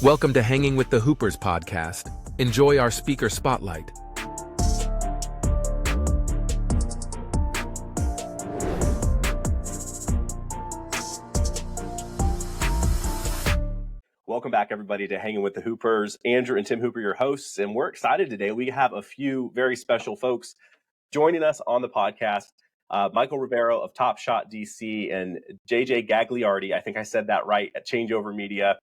Welcome to Hanging with the Hoopers podcast. Enjoy our speaker spotlight. Welcome back, everybody, to Hanging with the Hoopers. Andrew and Tim Hooper, your hosts, and we're excited today. We have a few very special folks joining us on the podcast. Michael Rivero of Top Shot DC and JJ Gagliardi, I think I said that right, at Changeover Media.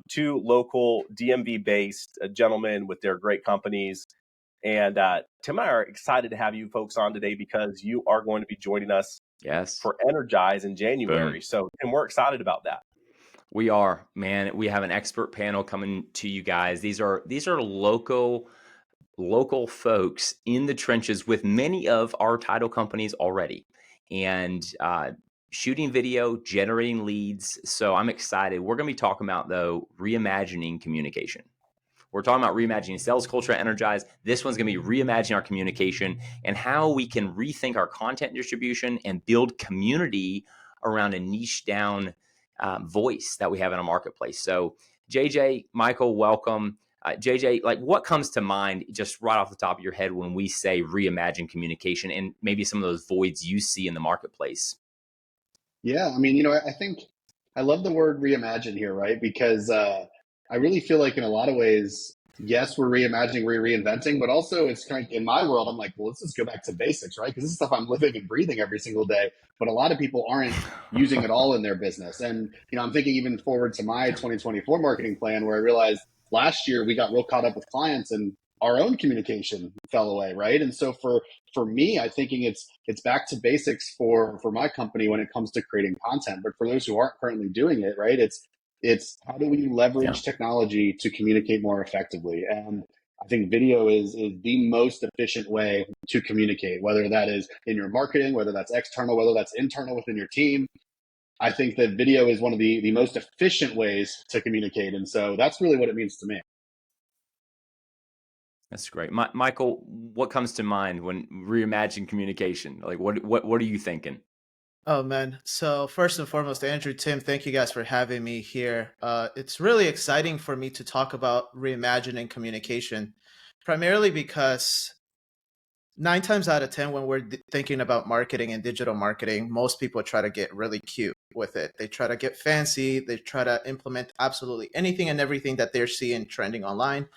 Two local DMV-based gentlemen with their great companies. And Tim and I are excited to have you folks on today because you are going to be joining us for Energize in January. Boom. So, Tim, we're excited about that. We are, man. We have an expert panel coming to you guys. These are local folks in the trenches with many of our title companies already, and shooting video, generating leads. So I'm excited. We're going to be talking about, though, reimagining communication. We're talking about reimagining sales culture at Energize. This one's going to be reimagining our communication and how we can rethink our content distribution and build community around a niche down voice that we have in a marketplace. So JJ, Michael, welcome. JJ, like, what comes to mind just right off the top of your head when we say reimagine communication and maybe some of those voids you see in the marketplace? Yeah, I mean, I think I love the word reimagine here, right? Because I really feel like in a lot of ways, yes, we're reimagining, we're reinventing, but also it's kind of, in my world, I'm like, well, let's just go back to basics, right? Because this is stuff I'm living and breathing every single day, but a lot of people aren't using it all in their business. And, I'm thinking even forward to my 2024 marketing plan, where I realized last year we got real caught up with clients and our own communication fell away, right? And so for me, I'm thinking it's back to basics for my company when it comes to creating content. But for those who aren't currently doing it, right, it's how do we leverage technology to communicate more effectively? And I think video is the most efficient way to communicate, whether that is in your marketing, whether that's external, whether that's internal within your team. I think that video is one of the most efficient ways to communicate. And so that's really what it means to me. That's great. Michael, what comes to mind when reimagine communication? Like, what are you thinking? Oh, man. So first and foremost, Andrew, Tim, thank you guys for having me here. It's really exciting for me to talk about reimagining communication, primarily because 9 times out of 10, when we're thinking about marketing and digital marketing, most people try to get really cute with it. They try to get fancy. They try to implement absolutely anything and everything that they're seeing trending online.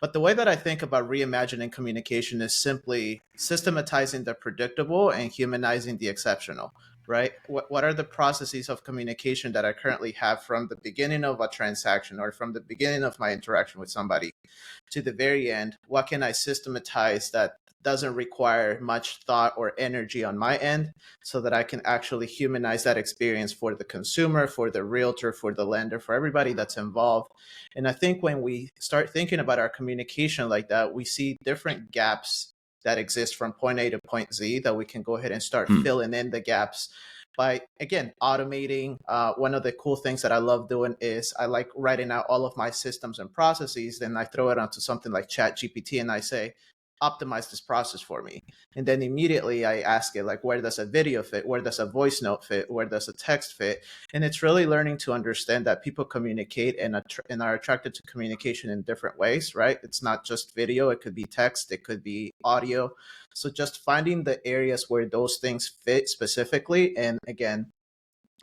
But the way that I think about reimagining communication is simply systematizing the predictable and humanizing the exceptional, right? What are the processes of communication that I currently have from the beginning of a transaction or from the beginning of my interaction with somebody to the very end? What can I systematize that doesn't require much thought or energy on my end so that I can actually humanize that experience for the consumer, for the realtor, for the lender, for everybody that's involved? And I think when we start thinking about our communication like that, we see different gaps that exist from point A to point Z that we can go ahead and start filling in the gaps by, again, automating. One of the cool things that I love doing is I like writing out all of my systems and processes, then I throw it onto something like ChatGPT and I say, optimize this process for me. And then immediately I ask it, like, where does a video fit? Where does a voice note fit? Where does a text fit? And it's really learning to understand that people communicate and are attracted to communication in different ways, right? It's not just video. It could be text. It could be audio. So just finding the areas where those things fit specifically. And again,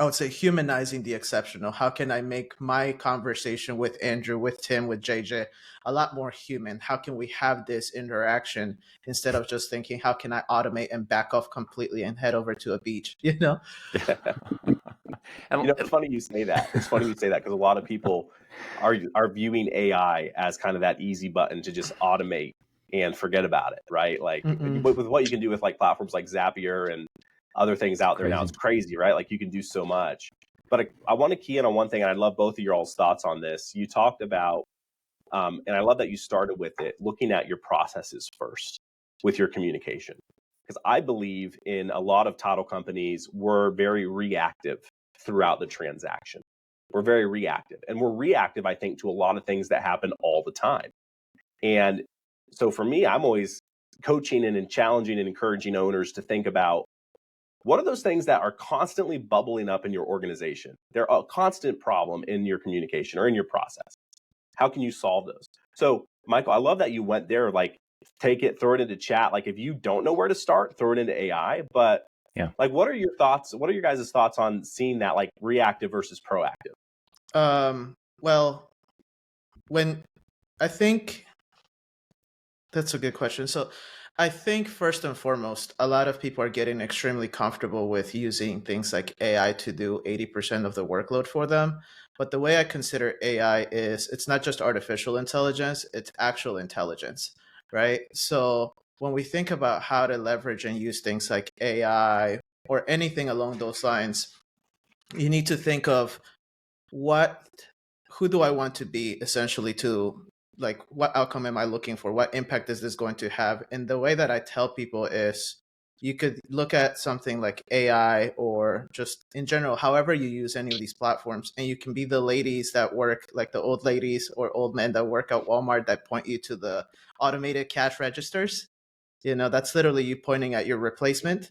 I would say humanizing the exceptional. How can I make my conversation with Andrew, with Tim, with JJ a lot more human? How can we have this interaction instead of just thinking, how can I automate and back off completely and head over to a beach? It's funny you say that. It's funny you say that because a lot of people are viewing AI as kind of that easy button to just automate and forget about it, right? Like with what you can do with like platforms like Zapier and other things out there now, it's crazy, right? Like you can do so much. But I want to key in on one thing, and I'd love both of your all's thoughts on this. You talked about, and I love that you started with it, looking at your processes first with your communication. Because I believe in a lot of title companies, we're very reactive throughout the transaction. We're very reactive. And we're reactive, I think, to a lot of things that happen all the time. And so for me, I'm always coaching and challenging and encouraging owners to think about, what are those things that are constantly bubbling up in your organization? They're a constant problem in your communication or in your process. how can you solve those? So Michael, I love that you went there, like take it, throw it into chat. Like if you don't know where to start, throw it into AI. But Yeah. like, what are your thoughts? What are your guys' thoughts on seeing that like reactive versus proactive? Well, when I think that's a good question. So I think first and foremost, a lot of people are getting extremely comfortable with using things like AI to do 80% of the workload for them. But the way I consider AI is it's not just artificial intelligence, it's actual intelligence, right? So when we think about how to leverage and use things like AI or anything along those lines, you need to think of what who do I want to be essentially, to like what outcome am I looking for? What impact is this going to have? And the way that I tell people is you could look at something like AI or just in general, however you use any of these platforms, and you can be the ladies that work, like the old ladies or old men that work at Walmart that point you to the automated cash registers. That's literally you pointing at your replacement.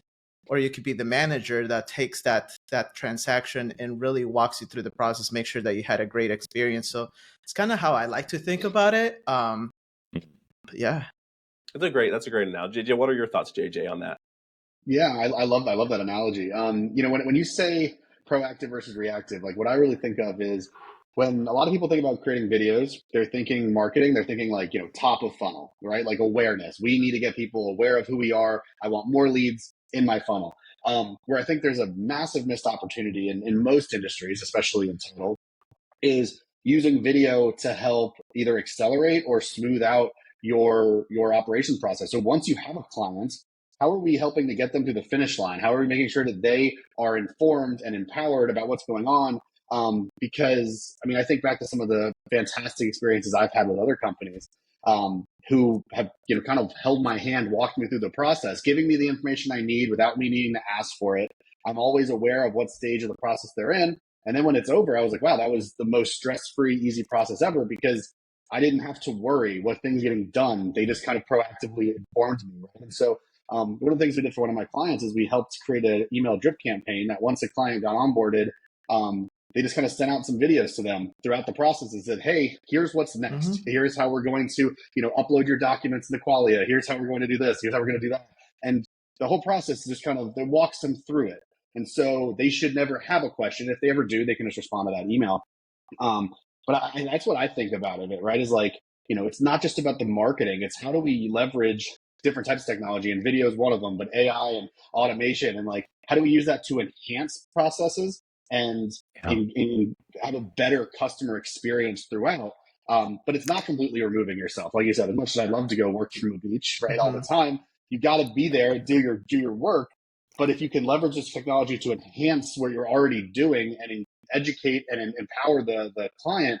Or you could be the manager that takes that transaction and really walks you through the process, make sure that you had a great experience. So it's kind of how I like to think about it. Yeah. That's a great analogy. JJ, what are your thoughts, JJ, on that? Yeah, I love that analogy. When you say proactive versus reactive, like what I really think of is when a lot of people think about creating videos, they're thinking marketing, they're thinking like, top of funnel, right? Like awareness. We need to get people aware of who we are. I want more leads in my funnel. Where I think there's a massive missed opportunity in most industries, especially in total, is using video to help either accelerate or smooth out your operations process. So once you have a client, how are we helping to get them to the finish line? How are we making sure that they are informed and empowered about what's going on? Because I mean, I think back to some of the fantastic experiences I've had with other companies who have kind of held my hand, walked me through the process, giving me the information I need without me needing to ask for it. I'm always aware of what stage of the process they're in. And then when it's over, I was like, wow, that was the most stress-free, easy process ever, because I didn't have to worry what things getting done. They just kind of proactively informed me. Right? And so one of the things we did for one of my clients is we helped create an email drip campaign that once a client got onboarded, they just kind of sent out some videos to them throughout the process and said, hey, here's what's next. Mm-hmm. Here's how we're going to, upload your documents in the Qualia. Here's how we're going to do this. Here's how we're going to do that. And the whole process just kind of, it walks them through it. And so they should never have a question. If they ever do, they can just respond to that email. But that's what I think about it, right? Is like, it's not just about the marketing. It's how do we leverage different types of technology, and video is one of them, but AI and automation, and like, how do we use that to enhance processes and have a better customer experience throughout? But it's not completely removing yourself. Like you said, as much as I'd love to go work from a beach, right, all the time, you got to be there and do your work. But if you can leverage this technology to enhance what you're already doing and educate and empower the client,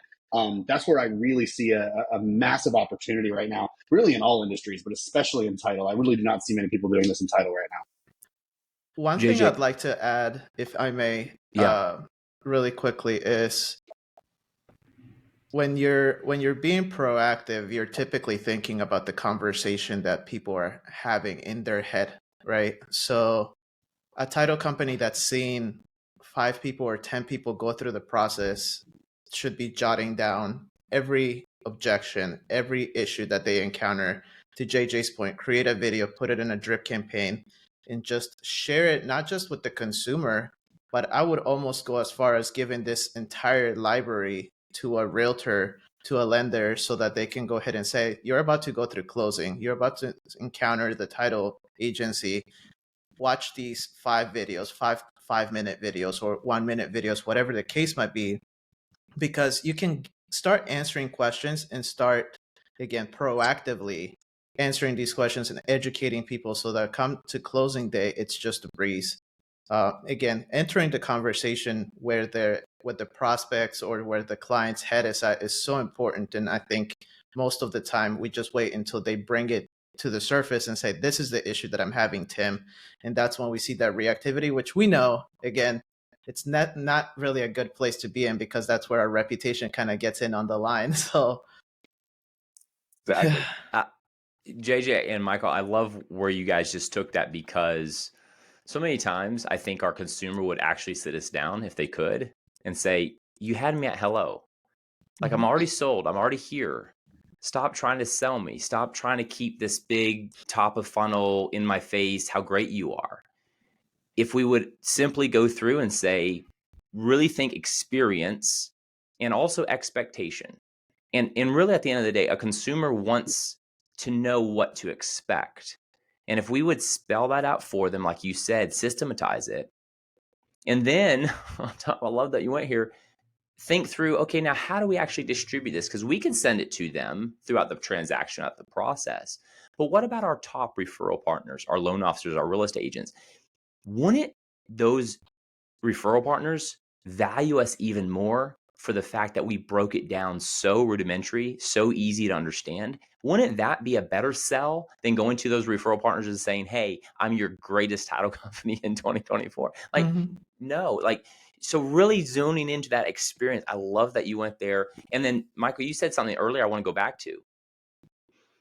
that's where I really see a massive opportunity right now, really in all industries, but especially in title. I really do not see many people doing this in title right now. One thing I'd like to add, if I may, really quickly, is when you're being proactive, you're typically thinking about the conversation that people are having in their head, right? So a title company that's seen 5 people or 10 people go through the process should be jotting down every objection, every issue that they encounter. To JJ's point, create a video, put it in a drip campaign, and just share it, not just with the consumer, but I would almost go as far as giving this entire library to a realtor, to a lender, so that they can go ahead and say, you're about to go through closing, you're about to encounter the title agency. Watch these 5 videos, 5-minute videos or 1-minute videos, whatever the case might be, because you can start answering questions and start, again, proactively answering these questions and educating people so that come to closing day, it's just a breeze. Again, entering the conversation where the prospects or where the client's head is at is so important. And I think most of the time we just wait until they bring it to the surface and say, this is the issue that I'm having, Tim. And that's when we see that reactivity, which we know, again, it's not really a good place to be in, because that's where our reputation kind of gets in on the line. So exactly. JJ and Michael, I love where you guys just took that, because so many times I think our consumer would actually sit us down if they could and say, you had me at hello. Like, I'm already sold. I'm already here. Stop trying to sell me. Stop trying to keep this big top of funnel in my face, how great you are. If we would simply go through and say, really think experience and also expectation. And really, at the end of the day, a consumer wants to know what to expect. And if we would spell that out for them, like you said, systematize it. And then, I love that you went here, think through, okay, now how do we actually distribute this? Because we can send it to them throughout the transaction, throughout the process. But what about our top referral partners, our loan officers, our real estate agents? Wouldn't those referral partners value us even more for the fact that we broke it down so rudimentary, so easy to understand? Wouldn't that be a better sell than going to those referral partners and saying, hey, I'm your greatest title company in 2024? Like, no, like, so really zoning into that experience. I love that you went there. And then, Michael, you said something earlier I want to go back to.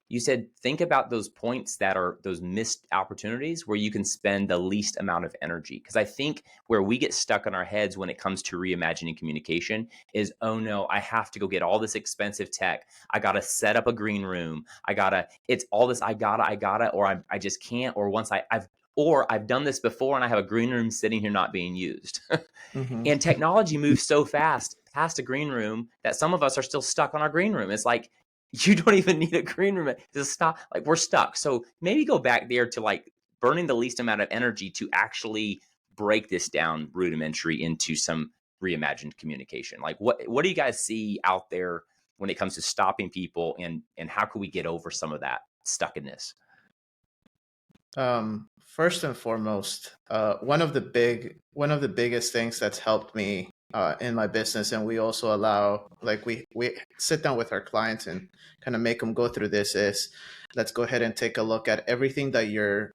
You said, think about those points that are those missed opportunities where you can spend the least amount of energy. Because I think where we get stuck in our heads when it comes to reimagining communication is, oh no, I have to go get all this expensive tech. I got to set up a green room. It's all this, I gotta, or I just can't. Or I've done this before and I have a green room sitting here not being used. And technology moves so fast past a green room that some of us are still stuck on our green room. It's like, you don't even need a green room to stop. Like, we're stuck. So maybe go back there to like burning the least amount of energy to actually break this down rudimentary into some reimagined communication. Like, what do you guys see out there when it comes to stopping people, and how can we get over some of that stuckness? First and foremost, one of the biggest things that's helped me in my business, and we also allow, like, we sit down with our clients and kind of make them go through this, is let's go ahead and take a look at everything that you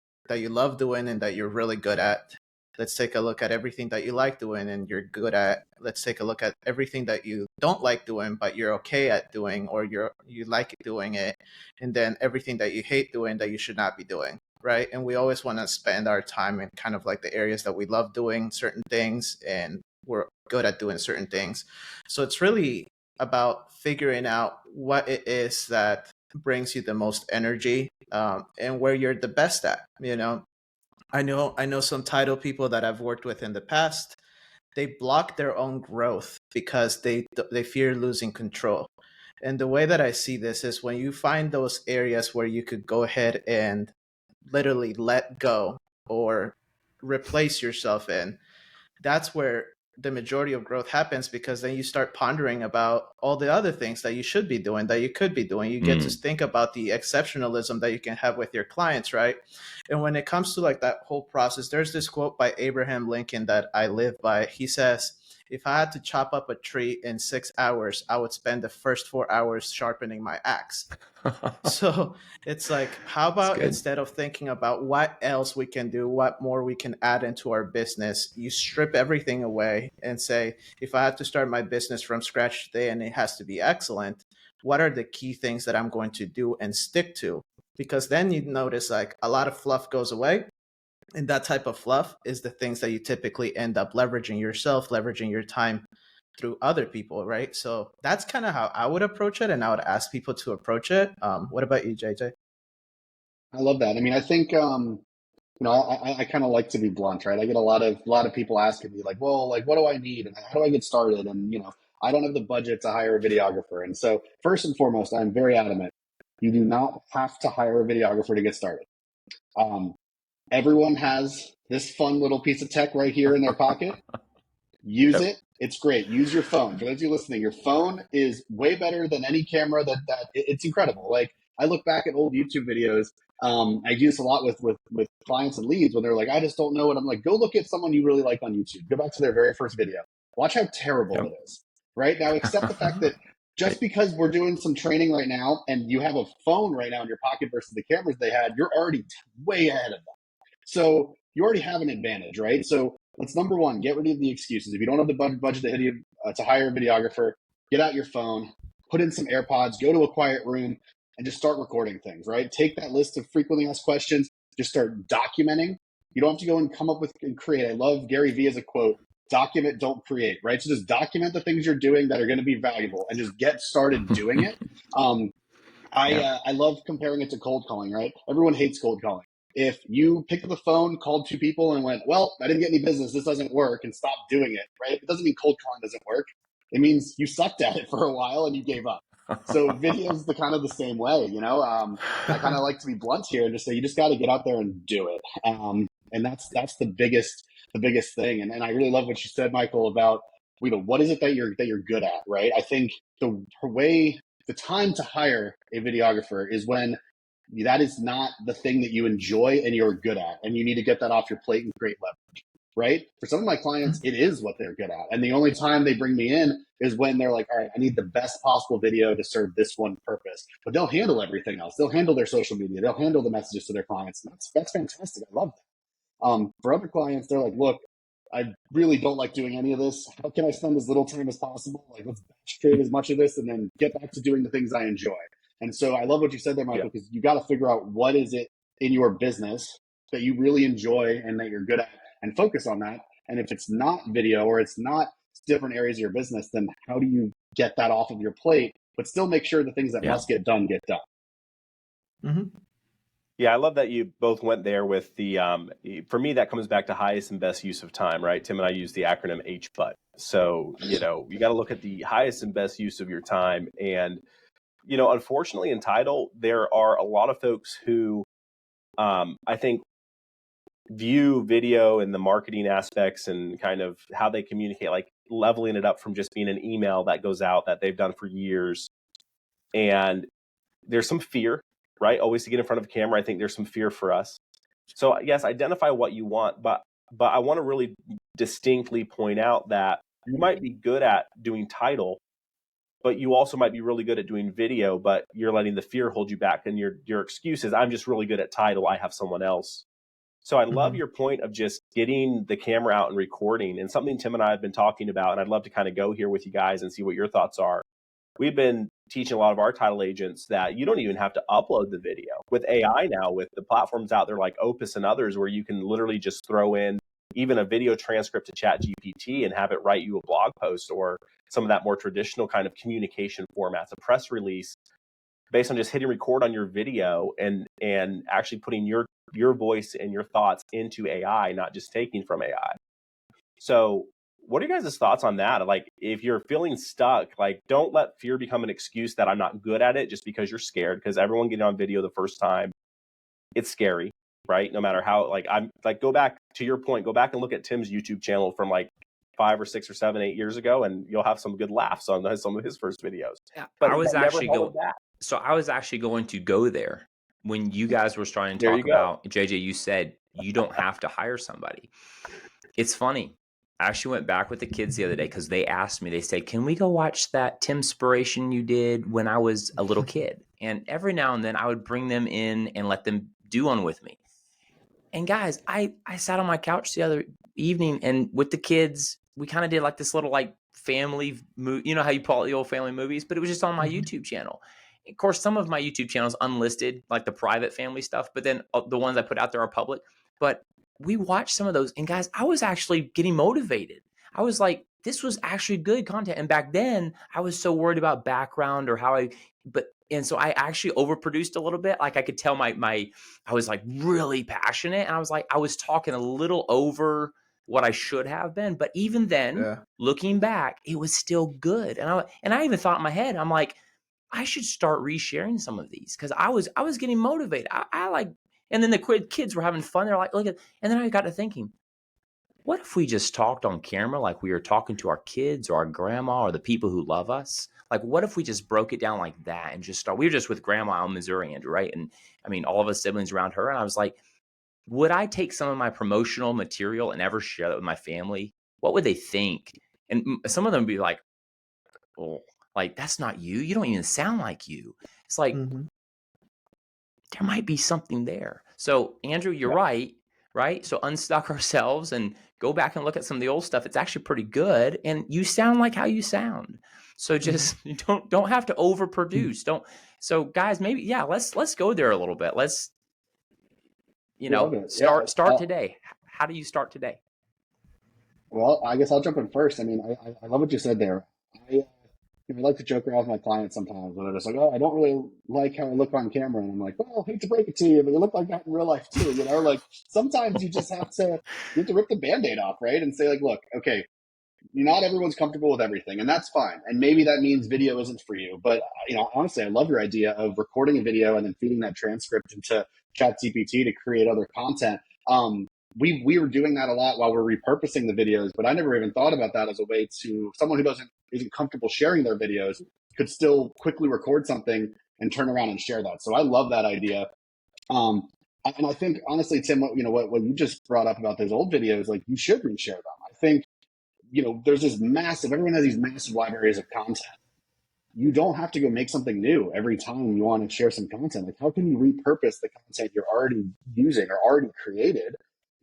love doing and that you're really good at. Let's take a look at everything that you like doing and you're good at. Let's take a look at everything that you don't like doing but you're okay at doing, or you like doing it, and then everything that you hate doing that you should not be doing. Right. And we always want to spend our time in kind of like the areas that we love doing certain things and we're good at doing certain things. So it's really about figuring out what it is that brings you the most energy, and where you're the best at. I know some title people that I've worked with in the past. They block their own growth because they fear losing control. And the way that I see this is when you find those areas where you could go ahead and literally let go or replace yourself in, that's where the majority of growth happens, because then you start pondering about all the other things that you should be doing, that you could be doing. You get to think about the exceptionalism that you can have with your clients, right? And when it comes to like that whole process, there's this quote by Abraham Lincoln that I live by. He says, if I had to chop up a tree in 6 hours, I would spend the first 4 hours sharpening my axe. So it's like, how about instead of thinking about what else we can do, what more we can add into our business, you strip everything away and say, if I had to start my business from scratch today and it has to be excellent, what are the key things that I'm going to do and stick to? Because then you notice like a lot of fluff goes away. And that type of fluff is the things that you typically end up leveraging yourself, leveraging your time through other people, right? So that's kind of how I would approach it, and I would ask people to approach it. What about you, JJ? I love that. I mean, I think I kind of like to be blunt, right? I get a lot of people asking me like, well, like, what do I need and how do I get started? And I don't have the budget to hire a videographer. And so first and foremost, I'm very adamant. You do not have to hire a videographer to get started. Everyone has this fun little piece of tech right here in their pocket. Use it. It's great. Use your phone. For those of you listening, your phone is way better than any camera that it's incredible. Like, I look back at old YouTube videos. I use a lot with clients and leads when they're like, I just don't know what. I'm like, go look at someone you really like on YouTube. Go back to their very first video. Watch how terrible it is. Right now, accept the fact that just because we're doing some training right now and you have a phone right now in your pocket versus the cameras they had, you're already way ahead of them. So you already have an advantage, right? So let's, number one, get rid of the excuses. If you don't have the budget to hire a videographer, get out your phone, put in some AirPods, go to a quiet room, and just start recording things, right? Take that list of frequently asked questions, just start documenting. You don't have to go and come up with and create. I love Gary Vee as a quote. document, don't create, right? So just document the things you're doing that are going to be valuable and just get started doing it. I love comparing it to cold calling, right? Everyone hates cold calling. If you picked up the phone, called 2 people and went, well, I didn't get any business, this doesn't work, and stopped doing it, right? It doesn't mean cold calling doesn't work. It means you sucked at it for a while and you gave up. So video's the kind of the same way, you know. I kind of like to be blunt here and just say you just got to get out there and do it. And that's the biggest thing. And I really love what you said, Michael, about what is it that you're good at, right? I think the time to hire a videographer is when that is not the thing that you enjoy and you're good at, and you need to get that off your plate and create leverage, right? For some of my clients, it is what they're good at. And the only time they bring me in is when they're like, all right, I need the best possible video to serve this one purpose. But they'll handle everything else. They'll handle their social media. They'll handle the messages to their clients. And that's fantastic. I love that. For other clients, they're like, look, I really don't like doing any of this. How can I spend as little time as possible? Like, let's batch trade as much of this and then get back to doing the things I enjoy. And so I love what you said there, Michael, because you got to figure out what is it in your business that you really enjoy and that you're good at, and focus on that. And if it's not video or it's not different areas of your business, then how do you get that off of your plate, but still make sure the things that must get done get done? Mm-hmm. Yeah, I love that you both went there with the, for me, that comes back to highest and best use of time, right? Tim and I use the acronym HBUT. So, you got to look at the highest and best use of your time. And, unfortunately in title, there are a lot of folks who I think view video and the marketing aspects and kind of how they communicate, like leveling it up from just being an email that goes out that they've done for years. And there's some fear, right? Always to get in front of a camera. I think there's some fear for us. So yes, identify what you want, but I want to really distinctly point out that you might be good at doing title, but you also might be really good at doing video, but you're letting the fear hold you back. And your excuse is, I'm just really good at title, I have someone else. So I love your point of just getting the camera out and recording, and something Tim and I have been talking about, and I'd love to kind of go here with you guys and see what your thoughts are. We've been teaching a lot of our title agents that you don't even have to upload the video. With AI now, with the platforms out there like Opus and others, where you can literally just throw in even a video transcript to ChatGPT and have it write you a blog post, or some of that more traditional kind of communication formats, a press release, based on just hitting record on your video and actually putting your voice and your thoughts into AI, not just taking from AI. So what are you guys' thoughts on that? Like, if you're feeling stuck, like, don't let fear become an excuse that I'm not good at it just because you're scared, because everyone getting on video the first time, it's scary, right? No matter how, like, I'm like, go back to your point, go back and look at Tim's YouTube channel from like 5 or 6 or 7, 8 years ago, and you'll have some good laughs on some of his first videos. But I was actually going to go there when you guys were starting to talk about, JJ, you said you don't have to hire somebody. It's funny. I actually went back with the kids the other day because they asked me, they said, can we go watch that Timspiration you did when I was a little kid? And every now and then I would bring them in and let them do one with me. And guys, I sat on my couch the other evening, and with the kids, we kind of did like this little like family movie, you know how you call it the old family movies, but it was just on my YouTube channel. Of course, some of my YouTube channels unlisted, like the private family stuff, but then the ones I put out there are public. But we watched some of those, and guys, I was actually getting motivated. I was like, this was actually good content. And back then I was so worried about background or and so I actually overproduced a little bit. Like I could tell I was like really passionate, and I was like, I was talking a little over what I should have been. But even then, looking back, it was still good. And I even thought in my head, I'm like, I should start resharing some of these, because I was getting motivated. I like, and then the kids were having fun. They're like, look at, and then I got to thinking, what if we just talked on camera like we were talking to our kids or our grandma or the people who love us? Like, what if we just broke it down like that and just start? We were just with grandma in Missouri, Andrew, right? And I mean, all of us siblings around her. And I was like, would I take some of my promotional material and ever share that with my family? What would they think? And some of them would be like, oh, like, that's not you. You don't even sound like you. It's like, there might be something there. So Andrew, you're right? So unstuck ourselves and go back and look at some of the old stuff. It's actually pretty good. And you sound like how you sound. So just don't have to overproduce. So guys, maybe, let's go there a little bit. Let's, start today. How do you start today? Well, I guess I'll jump in first. I mean, I love what you said there. I like to joke around with my clients sometimes when they're just like, "Oh, I don't really like how I look on camera," and I'm like, "Well, I hate to break it to you, but you look like that in real life too." You know, like sometimes you have to rip the Band-Aid off, right, and say like, "Look, okay, not everyone's comfortable with everything, and that's fine. And maybe that means video isn't for you. But honestly, I love your idea of recording a video and then feeding that transcript into ChatGPT to create other content. We were doing that a lot while we're repurposing the videos, but I never even thought about that as a way to someone who isn't comfortable sharing their videos could still quickly record something and turn around and share that. So I love that idea. Um, and I think honestly, Tim, what you just brought up about those old videos, like you should reshare them. I think there's this everyone has these massive libraries of content. You don't have to go make something new every time you want to share some content. Like, how can you repurpose the content you're already using or already created?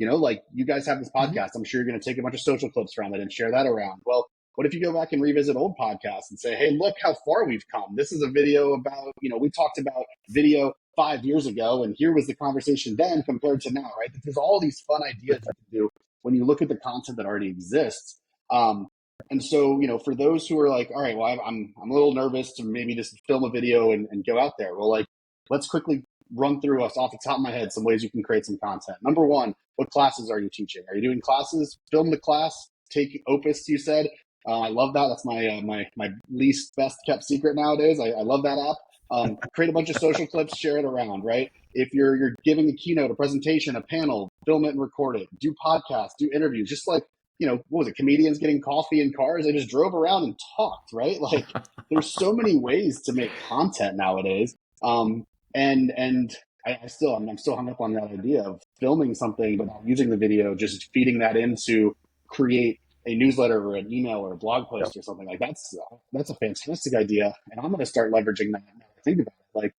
Like you guys have this Mhm. podcast. I'm sure you're going to take a bunch of social clips from it and share that around. Well, what if you go back and revisit old podcasts and say, hey, look how far we've come. This is a video about, we talked about video 5 years ago, and here was the conversation then compared to now, right? There's all these fun ideas you can do when you look at the content that already exists. And so, for those who are like, all right, well, I'm a little nervous to maybe just film a video and go out there. Well, like, let's quickly run through us off the top of my head some ways you can create some content. Number one, what classes are you teaching? Are you doing classes? Film the class. Take Opus. You said. I love that. That's my least best kept secret nowadays. I love that app. Create a bunch of social clips, share it around. Right. If you're giving a keynote, a presentation, a panel, film it and record it. Do podcasts. Do interviews. Just like what was it? Comedians getting coffee in cars. They just drove around and talked, right? Like there's so many ways to make content nowadays. And I'm still hung up on that idea of filming something, but not using the video, just feeding that in to create a newsletter or an email or a blog post or something like that's a fantastic idea. And I'm going to start leveraging that now that I think about it. Like,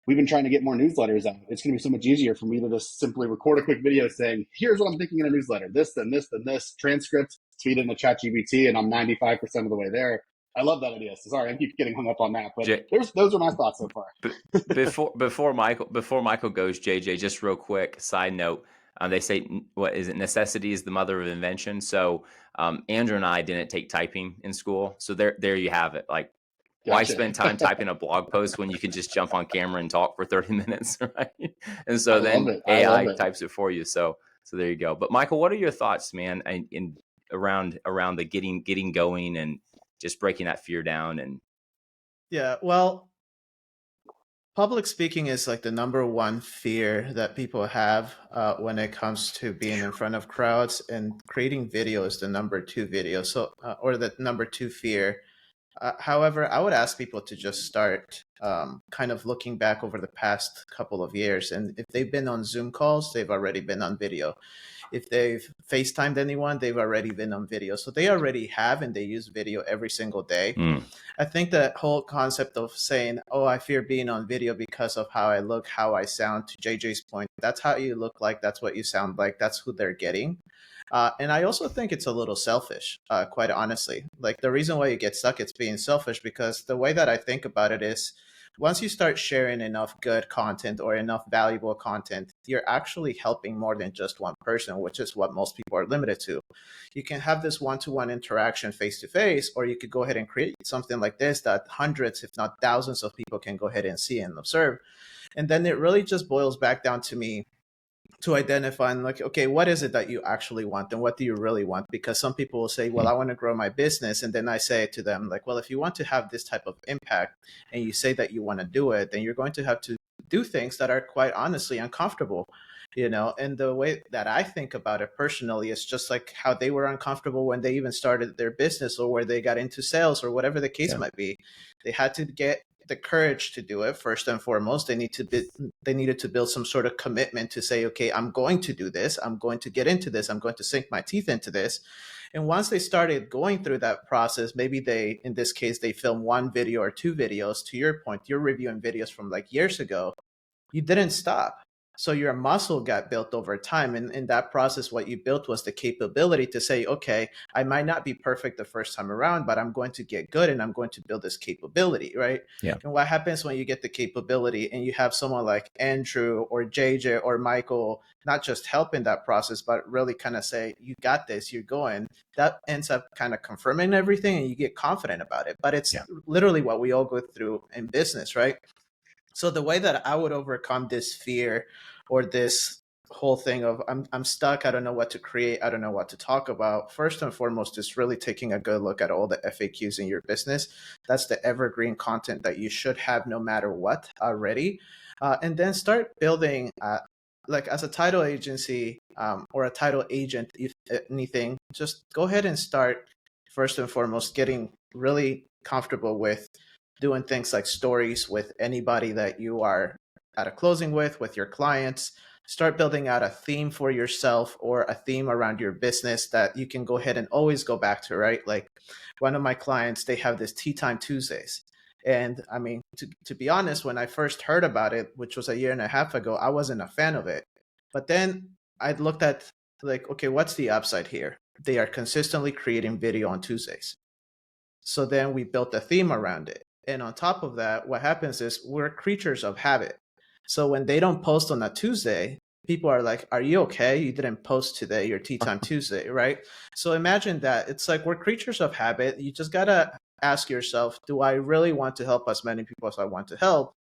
we've been trying to get more newsletters out. It's going to be so much easier for me to just simply record a quick video saying, here's what I'm thinking in a newsletter, this, then this, then this, transcript, feed it into ChatGPT, and I'm 95% of the way there. I love that idea. So sorry, I keep getting hung up on that, but those are my thoughts so far. before Michael goes, JJ, just real quick side note. They say, what is it? Necessity is the mother of invention. So Andrew and I didn't take typing in school. So there you have it. Like, why Gotcha. spend time typing a blog post when you can just jump on camera and talk for 30 minutes, right? And so then AI types it for you. So there you go. But Michael, what are your thoughts, man, around the getting going and just breaking that fear down? And Yeah, well, public speaking is like the number one fear that people have when it comes to being in front of crowds, and creating video is the number two video. So, or the number two fear. However, I would ask people to just start kind of looking back over the past couple of years. And if they've been on Zoom calls, they've already been on video. If they've FaceTimed anyone, they've already been on video. So they already have, and they use video every single day. I think that whole concept of saying, oh, I fear being on video because of how I look, how I sound, to JJ's point, that's how you look like, that's what you sound like, that's who they're getting. And I also think it's a little selfish, quite honestly. Like, the reason why you get stuck, it's being selfish, because the way that I think about it is, once you start sharing enough good content or enough valuable content, you're actually helping more than just one person, which is what most people are limited to. You can have this one-to-one interaction face to face, or you could go ahead and create something like this that hundreds, if not thousands of people can go ahead and see and observe. And then it really just boils back down to me to identify and like, okay, what is it that you actually want, and what do you really want? Because some people will say, well, I want to grow my business. And then I say to them, like, well, if you want to have this type of impact and you say that you want to do it, then you're going to have to do things that are quite honestly uncomfortable. And the way that I think about it personally is just like how they were uncomfortable when they even started their business, or where they got into sales, or whatever the case might be. They had to get the courage to do it. First and foremost, they needed to build some sort of commitment to say, okay, I'm going to do this. I'm going to get into this. I'm going to sink my teeth into this. And once they started going through that process, maybe in this case, they film one video or two videos. To your point, you're reviewing videos from like years ago. You didn't stop. So your muscle got built over time. And in that process, what you built was the capability to say, okay, I might not be perfect the first time around, but I'm going to get good and I'm going to build this capability, right? Yeah. And what happens when you get the capability and you have someone like Andrew or JJ or Michael, not just help in that process, but really kind of say, you got this, you're going, that ends up kind of confirming everything and you get confident about it. But it's literally what we all go through in business, right? So the way that I would overcome this fear or this whole thing of I'm stuck, I don't know what to create, I don't know what to talk about, first and foremost is really taking a good look at all the FAQs in your business. That's the evergreen content that you should have no matter what already. And then start building like as a title agency or a title agent, if anything, just go ahead and start first and foremost getting really comfortable with doing things like stories with anybody that you are at a closing with your clients. Start building out a theme for yourself or a theme around your business that you can go ahead and always go back to, right? Like one of my clients, they have this Tea Time Tuesdays. And I mean, to be honest, when I first heard about it, which was a year and a half ago, I wasn't a fan of it. But then I looked at like, okay, what's the upside here? They are consistently creating video on Tuesdays. So then we built a theme around it. And on top of that, what happens is we're creatures of habit. So when they don't post on a Tuesday, people are like, are you okay? You didn't post today, your Tea Time Tuesday, right? So imagine that. It's like we're creatures of habit. You just got to ask yourself, do I really want to help as many people as I want to help?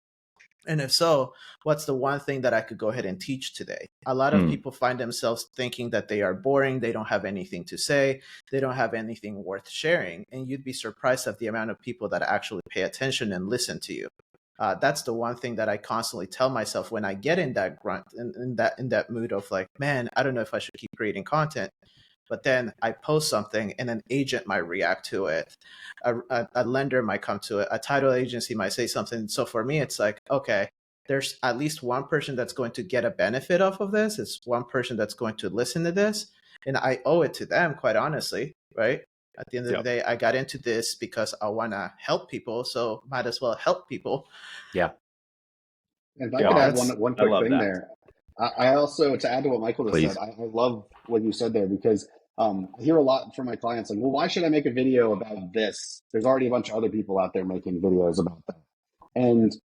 And if so, what's the one thing that I could go ahead and teach today? A lot of people find themselves thinking that they are boring. They don't have anything to say. They don't have anything worth sharing. And you'd be surprised at the amount of people that actually pay attention and listen to you. That's the one thing that I constantly tell myself when I get in that grunt, in that mood of like, man, I don't know if I should keep creating content. But then I post something and an agent might react to it. A lender might come to it. A title agency might say something. So for me, it's like, okay, there's at least one person that's going to get a benefit off of this. It's one person that's going to listen to this. And I owe it to them, quite honestly, right? At the end of the day, I got into this because I want to help people. So might as well help people. Yeah. And if I could add one quick thing there. I also, to add to what Michael just said, I love what you said there because I hear a lot from my clients like, well, why should I make a video about this? There's already a bunch of other people out there making videos about that. And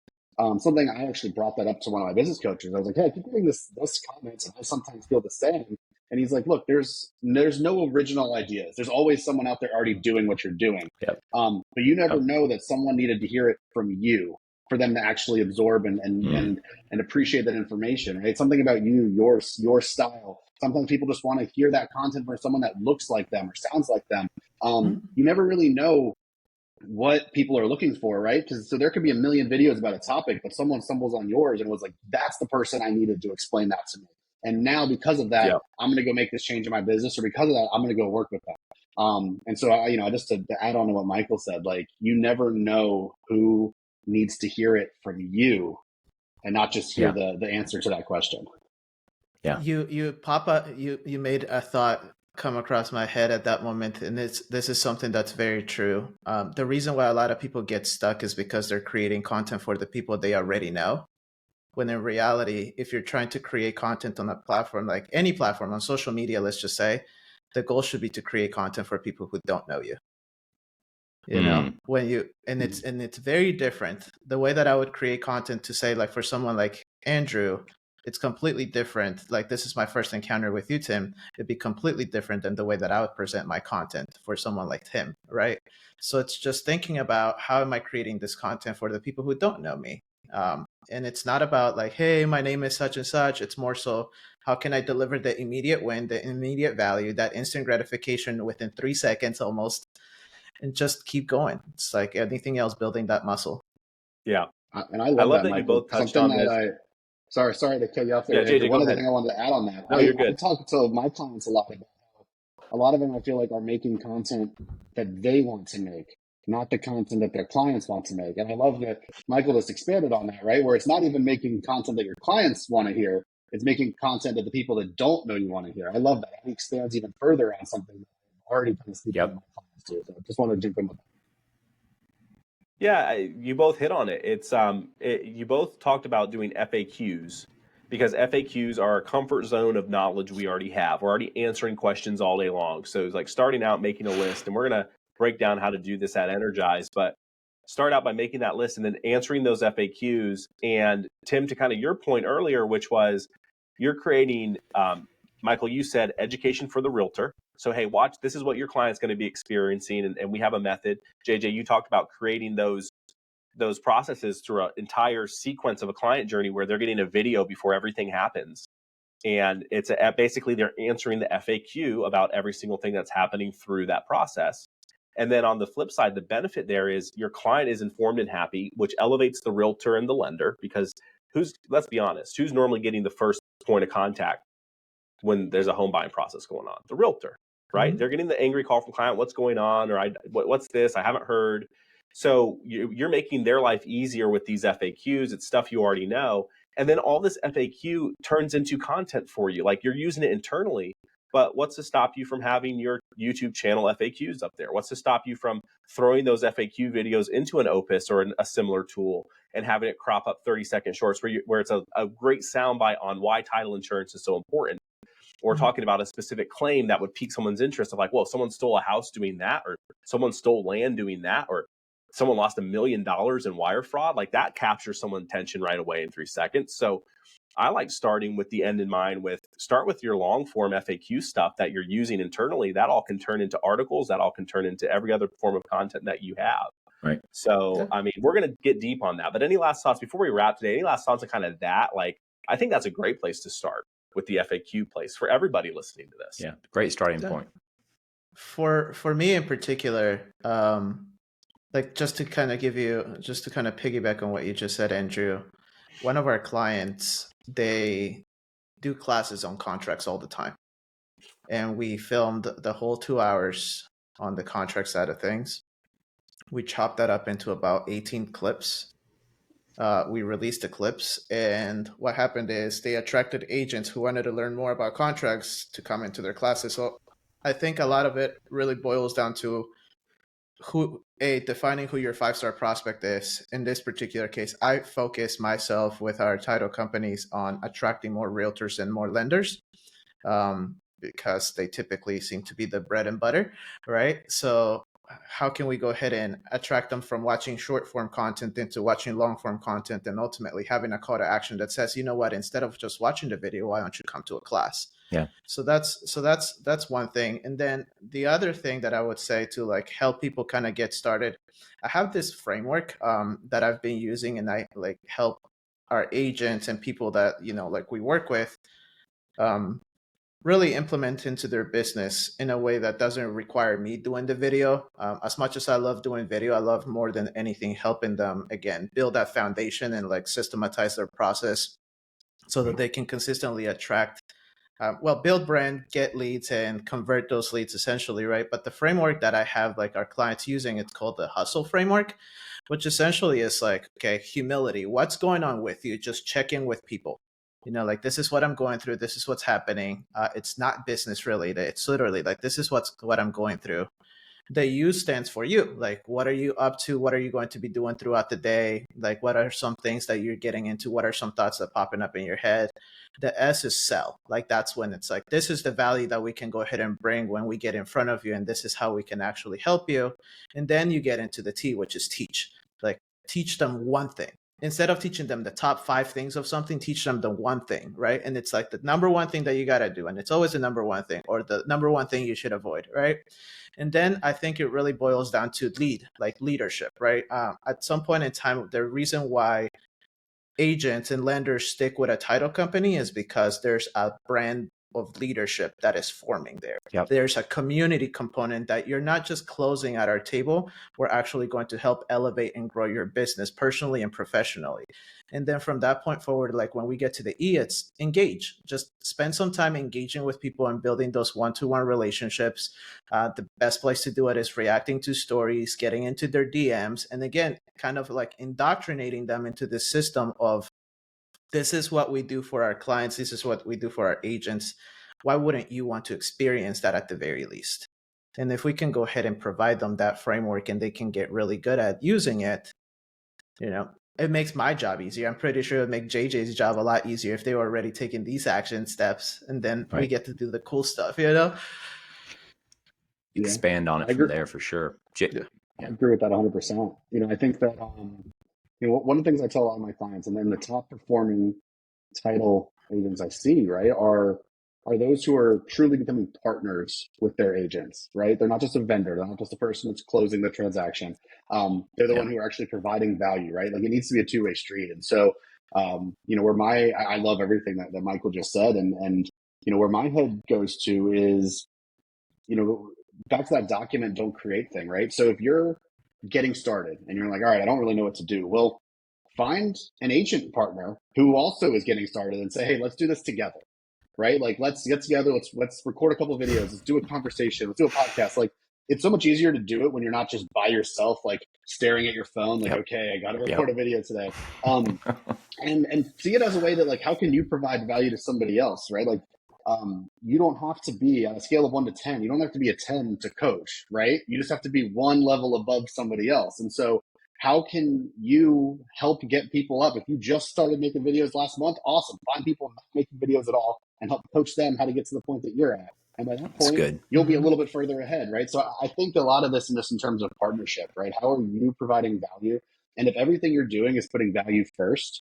something I actually brought that up to one of my business coaches. I was like, hey, I keep getting this comments and I sometimes feel the same. And he's like, look, there's no original ideas. There's always someone out there already doing what you're doing. But you never know that someone needed to hear it from you for them to actually absorb and appreciate that information, right? Something about you, your style. Sometimes people just want to hear that content from someone that looks like them or sounds like them. You never really know what people are looking for, right? So there could be a million videos about a topic, but someone stumbles on yours and was like, that's the person I needed to explain that to me. And now because of that, I'm going to go make this change in my business, or because of that, I'm going to go work with them. And so, just to add on to what Michael said, like you never know who needs to hear it from you and not just hear the answer to that question. Yeah. You made a thought come across my head at that moment, and this is something that's very true. The reason why a lot of people get stuck is because they're creating content for the people they already know. When in reality, if you're trying to create content on a platform, like any platform on social media, let's just say, the goal should be to create content for people who don't know you. You know, it's very different. The way that I would create content to say, like for someone like Andrew, it's completely different. Like this is my first encounter with you, Tim. It'd be completely different than the way that I would present my content for someone like Tim, right? So it's just thinking about how am I creating this content for the people who don't know me. And it's not about like, hey, my name is such and such. It's more so, how can I deliver the immediate win, the immediate value, that instant gratification within 3 seconds almost, and just keep going. It's like anything else, building that muscle. Yeah. And I love that you both touched on this. Sorry to cut you off there. Yeah, JJ, one other thing I wanted to add on that. No, you're good. I talk to my clients a lot about how a lot of them, I feel like, are making content that they want to make, not the content that their clients want to make. And I love that Michael just expanded on that, right? Where it's not even making content that your clients want to hear. It's making content that the people that don't know you want to hear. I love that. He expands even further on something that I've already been speaking to my clients too. So I just wanted to jump in with that. Yeah, you both hit on it. It's you both talked about doing FAQs because FAQs are a comfort zone of knowledge we already have. We're already answering questions all day long. So it's like starting out, making a list, and we're going to break down how to do this at Energize, but start out by making that list and then answering those FAQs. And Tim, to kind of your point earlier, which was you're creating, Michael, you said education for the realtor. So, hey, watch, this is what your client's going to be experiencing. And we have a method. JJ, you talked about creating those processes through an entire sequence of a client journey where they're getting a video before everything happens. And it's basically they're answering the FAQ about every single thing that's happening through that process. And then on the flip side, the benefit there is your client is informed and happy, which elevates the realtor and the lender, because let's be honest, who's normally getting the first point of contact when there's a home buying process going on? The realtor, right? Mm-hmm. They're getting the angry call from client, what's going on? Or what's this? I haven't heard. So you're making their life easier with these FAQs. It's stuff you already know. And then all this FAQ turns into content for you. Like you're using it internally, but what's to stop you from having your YouTube channel FAQs up there? What's to stop you from throwing those FAQ videos into an Opus or a similar tool and having it crop up 30-second shorts where it's a great soundbite on why title insurance is so important? Or talking about a specific claim that would pique someone's interest of like, well, someone stole a house doing that, or someone stole land doing that, or someone lost $1 million in wire fraud. Like that captures someone's attention right away in 3 seconds. So I like starting with the end in mind. Start with your long form FAQ stuff that you're using internally. That all can turn into articles. That all can turn into every other form of content that you have. Right. So, yeah. I mean, we're going to get deep on that. But any last thoughts before we wrap today? Any last thoughts on kind of that? Like, I think that's a great place to start with the FAQ place for everybody listening to this. Yeah, great starting point. For me in particular, like just to kind of piggyback on what you just said, Andrew, one of our clients, they do classes on contracts all the time. And we filmed the whole 2 hours on the contract side of things. We chopped that up into about 18 clips. We released the clips, and what happened is they attracted agents who wanted to learn more about contracts to come into their classes. So I think a lot of it really boils down to defining who your 5-star prospect is. In this particular case, I focus myself with our title companies on attracting more realtors and more lenders, because they typically seem to be the bread and butter, right? So how can we go ahead and attract them from watching short form content into watching long form content, and ultimately having a call to action that says, you know what, instead of just watching the video, why don't you come to a class? Yeah. So that's one thing. And then the other thing that I would say to like help people kind of get started, I have this framework that I've been using, and I like help our agents and people that, you know, like we work with, really implement into their business in a way that doesn't require me doing the video. As much as I love doing video, I love more than anything helping them, again, build that foundation and like systematize their process so that they can consistently attract, build brand, get leads, and convert those leads essentially, right? But the framework that I have like our clients using, it's called the hustle framework, which essentially is like, okay, humility. What's going on with you? Just check in with people. You know, like, this is what I'm going through. This is what's happening. It's not business related. It's literally like, this is what I'm going through. The U stands for you. Like, what are you up to? What are you going to be doing throughout the day? Like, what are some things that you're getting into? What are some thoughts that are popping up in your head? The S is sell. Like, that's when it's like, this is the value that we can go ahead and bring when we get in front of you. And this is how we can actually help you. And then you get into the T, which is teach. Like, teach them one thing. Instead of teaching them the top 5 things of something, teach them the one thing, right? And it's like the number one thing that you got to do. And it's always the number one thing, or the number one thing you should avoid, right? And then I think it really boils down to leadership, right? At some point in time, the reason why agents and lenders stick with a title company is because there's a brand of leadership that is forming there. Yep. There's a community component that you're not just closing at our table. We're actually going to help elevate and grow your business personally and professionally. And then from that point forward, like when we get to the E, it's engage. Just spend some time engaging with people and building those one-to-one relationships. The best place to do it is reacting to stories, getting into their DMs, and again, kind of like indoctrinating them into this system of, this is what we do for our clients. This is what we do for our agents. Why wouldn't you want to experience that at the very least? And if we can go ahead and provide them that framework and they can get really good at using it, you know, it makes my job easier. I'm pretty sure it would make JJ's job a lot easier if they were already taking these action steps, and then we get to do the cool stuff, you know? Expand on it from there for sure. I agree with that 100%. I think that, one of the things I tell all my clients, and then the top performing title agents I see, right, are those who are truly becoming partners with their agents, right? They're not just a vendor. They're not just the person that's closing the transaction. They're the one who are actually providing value, right? Like, it needs to be a two-way street. And so, I love everything that Michael just said. And where my head goes to is, back to that document, don't create thing, right? So if you're getting started and you're like, all right, I don't really know what to do. Well, find an agent partner who also is getting started and say, hey, let's do this together, right? Like, let's get together. Let's record a couple of videos. Let's do a conversation. Let's do a podcast. Like, it's so much easier to do it when you're not just by yourself, like staring at your phone, like, okay, I got to record a video today. And see it as a way that, like, how can you provide value to somebody else, right? Like, you don't have to be on a scale of 1 to 10. You don't have to be a 10 to coach, right? You just have to be one level above somebody else. And so how can you help get people up? If you just started making videos last month, awesome. Find people not making videos at all and help coach them how to get to the point that you're at. And by that point, you'll be a little bit further ahead, right? So I think a lot of this is just in terms of partnership, right? How are you providing value? And if everything you're doing is putting value first,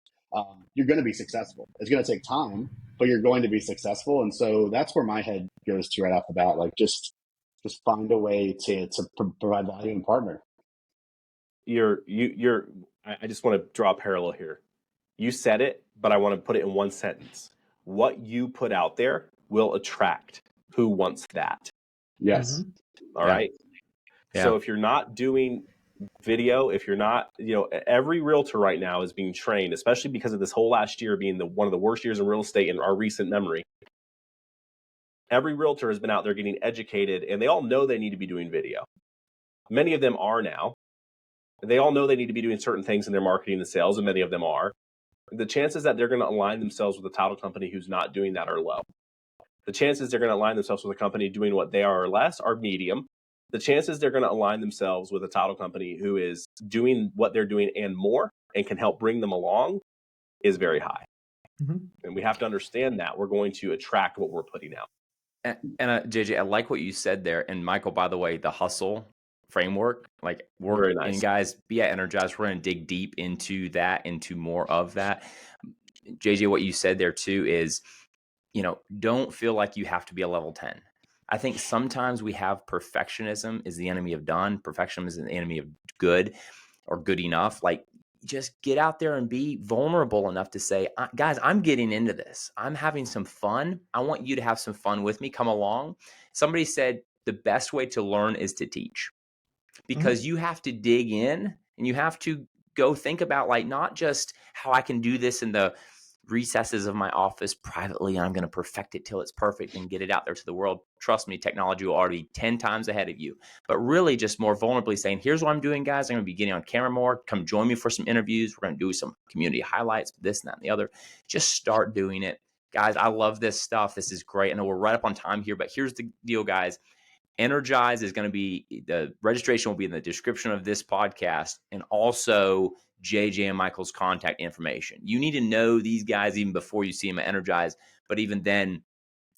you're going to be successful. It's going to take time, but you're going to be successful. And so that's where my head goes to right off the bat. Like, just find a way to provide value and partner. I just want to draw a parallel here. You said it, but I want to put it in one sentence. What you put out there will attract who wants that. Yes. All right. So if you're not doing video, if you're not, every realtor right now is being trained, especially because of this whole last year being one of the worst years in real estate in our recent memory. Every realtor has been out there getting educated, and they all know they need to be doing video. Many of them are now. They all know they need to be doing certain things in their marketing and sales, and many of them are. The chances that they're going to align themselves with a title company who's not doing that are low. The chances they're going to align themselves with a company doing what they are or less are medium. The chances they're going to align themselves with a title company who is doing what they're doing and more and can help bring them along is very high. And we have to understand that we're going to attract what we're putting out. And JJ, I like what you said there. And Michael, by the way, the hustle framework, like, very nice. And guys, be at Energize. We're going to dig deep into that, into more of that. JJ, what you said there too is, don't feel like you have to be a level 10. I think sometimes we have perfectionism is the enemy of done. Perfectionism is the enemy of good or good enough. Like, just get out there and be vulnerable enough to say, guys, I'm getting into this. I'm having some fun. I want you to have some fun with me. Come along. Somebody said the best way to learn is to teach, because you have to dig in and you have to go think about, like, not just how I can do this in the recesses of my office privately, and I'm going to perfect it till it's perfect and get it out there to the world. Trust me, technology will already be 10 times ahead of you. But really just more vulnerably saying, here's what I'm doing, guys. I'm going to be getting on camera more. Come join me for some interviews. We're going to do some community highlights, this and that and the other. Just start doing it. Guys, I love this stuff. This is great. I know we're right up on time here, but here's the deal, guys. Energize is going to be, the registration will be in the description of this podcast, and also JJ and Michael's contact information. You need to know these guys even before you see them at Energize, but even then,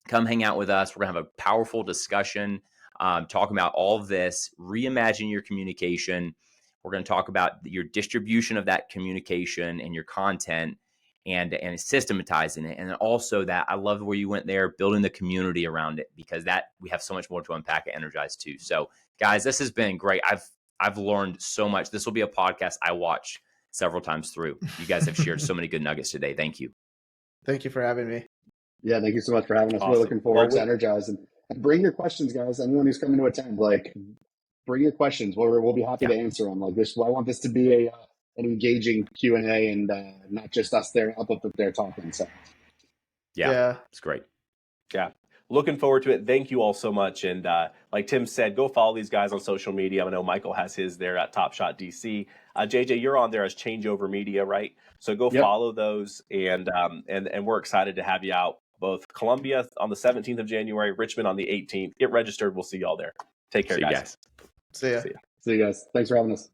come hang out with us. We're going to have a powerful discussion talking about all of this. Reimagine your communication. We're going to talk about your distribution of that communication and your content, and systematizing it. And also that, I love where you went there, building the community around it, because that we have so much more to unpack at Energize too. So guys, this has been great. I've learned so much. This will be a podcast I watch several times through. You guys have shared so many good nuggets today. Thank you. Thank you for having me. Yeah, thank you so much for having us. Awesome. We're looking forward to Energize, and bring your questions, guys. Anyone who's coming to attend, like, bring your questions. We'll be happy to answer them. Like, this, I want this to be an engaging Q&A, and not just us there up there talking. So yeah, it's great. Yeah. Looking forward to it. Thank you all so much. And like Tim said, go follow these guys on social media. I know Michael has his there at Top Shot DC. JJ, you're on there as Changeover Media, right? So go follow those. And we're excited to have you out. Both Columbia on the 17th of January, Richmond on the 18th. Get registered. We'll see y'all there. Take care, guys. See ya. See you guys. Thanks for having us.